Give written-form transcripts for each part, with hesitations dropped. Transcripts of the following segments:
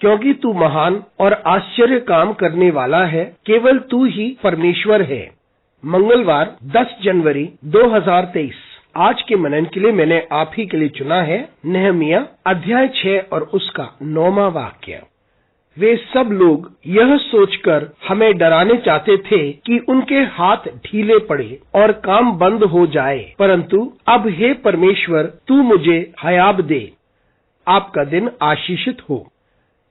क्योंकि तू महान और आश्चर्य काम करने वाला है, केवल तू ही परमेश्वर है। मंगलवार 10 जनवरी 2023। आज के मनन के लिए मैंने आप ही के लिए चुना है नहमीया अध्याय 6 और उसका 9वां वाक्य। वे सब लोग यह सोचकर हमें डराने चाहते थे कि उनके हाथ ढीले पड़े और काम बंद हो जाए, परंतु अब हे परमेश्वर तू मुझे हयाब दे। आपका दिन आशीषित हो।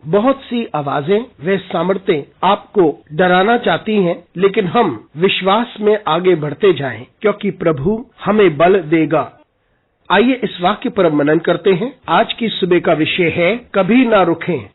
बहुत सी आवाजें व सामर्थ्यें आपको डराना चाहती हैं, लेकिन हम विश्वास में आगे बढ़ते जाएं, क्योंकि प्रभु हमें बल देगा। आइए इस वाक्य पर मनन करते हैं। आज की सुबह का विषय है कभी ना रुकें।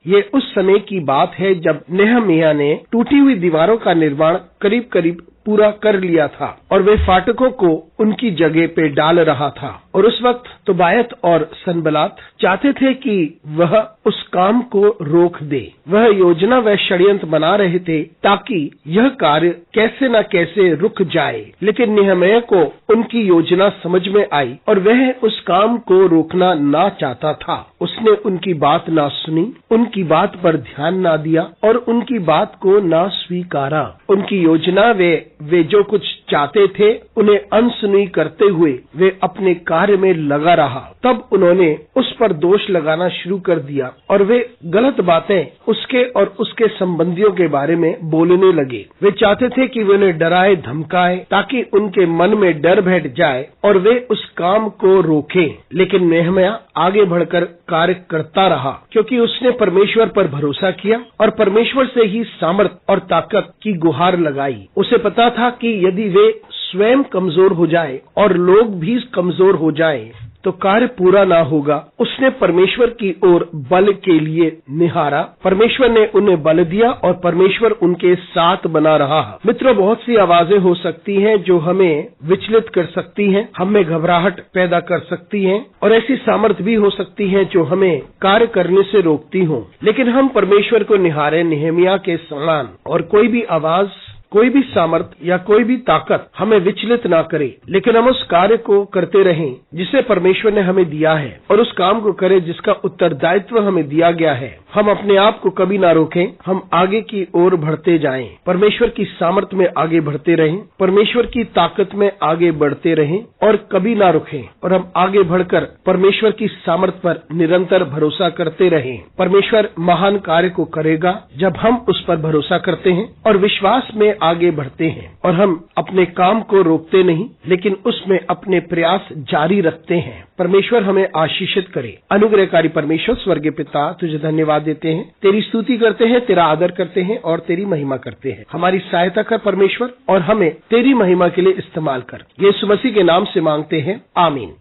ये उस समय की बात है जब नहमीया ने टूटी हुई दीवारों का निर्माण करीब करीब पूरा कर लिया था और वे फाटकों को उनकी जगह पे डाल रहा था। और उस वक्त तोबायत और सनबलात चाहते थे कि वह उस काम को रोक दे। वह योजना व षड्यंत्र बना रहे थे ताकि यह कार्य कैसे न कैसे रुक जाए, लेकिन नहमीया को उनकी योजना समझ में आई और वह उस काम को रोकना ना चाहता था। उसने उनकी बात ना सुनी, उनकी बात पर ध्यान ना दिया और उनकी बात को ना स्वीकारा। उनकी योजना वे जो कुछ चाहते थे उन्हें अनसुनी करते हुए वे अपने कार्य में लगा रहा। तब उन्होंने उस पर दोष लगाना शुरू कर दिया और वे गलत बातें उसके और उसके संबंधियों के बारे में बोलने लगे। वे चाहते थे कि वे उन्हें डराए धमकाए ताकि उनके मन में डर बैठ जाए और वे उस काम को रोकें। लेकिन नहमीया आगे बढ़कर कार्य करता रहा, क्योंकि उसने परमेश्वर पर भरोसा किया और परमेश्वर से ही सामर्थ और ताकत की गुहार लगाई। उसे पता था कि यदि वे स्वयं कमजोर हो जाए और लोग भी कमजोर हो जाएं, तो कार्य पूरा ना होगा। उसने परमेश्वर की ओर बल के लिए निहारा, परमेश्वर ने उन्हें बल दिया और परमेश्वर उनके साथ बना रहा। मित्रों, बहुत सी आवाजें हो सकती हैं जो हमें विचलित कर सकती हैं, हमें घबराहट पैदा कर सकती हैं और ऐसी सामर्थ्य भी हो सकती है जो हमें कार्य करने से रोकती हो। लेकिन हम परमेश्वर को निहारे नहमीया के समान, और कोई भी आवाज, कोई भी सामर्थ्य या कोई भी ताकत हमें विचलित ना करे, लेकिन हम उस कार्य को करते रहें जिसे परमेश्वर ने हमें दिया है और उस काम को करें जिसका उत्तरदायित्व हमें दिया गया है। हम अपने आप को कभी ना रोकें, हम आगे की ओर बढ़ते जाएं, परमेश्वर की सामर्थ्य में आगे बढ़ते रहें, परमेश्वर की ताकत में आगे बढ़ते रहें और कभी ना रुकें। और हम आगे बढ़कर परमेश्वर की सामर्थ्य पर निरंतर भरोसा करते रहें। परमेश्वर महान कार्य को करेगा जब हम उस पर भरोसा करते हैं और विश्वास में आगे बढ़ते हैं और हम अपने काम को रोकते नहीं, लेकिन उसमें अपने प्रयास जारी रखते हैं। परमेश्वर हमें आशीषित करे। अनुग्रहकारी परमेश्वर स्वर्गीय पिता, तुझे धन्यवाद देते हैं, तेरी स्तुति करते हैं, तेरा आदर करते हैं और तेरी महिमा करते हैं। हमारी सहायता कर परमेश्वर और हमें तेरी महिमा के लिए इस्तेमाल कर। यीशु मसीह के नाम से मांगते हैं, आमीन।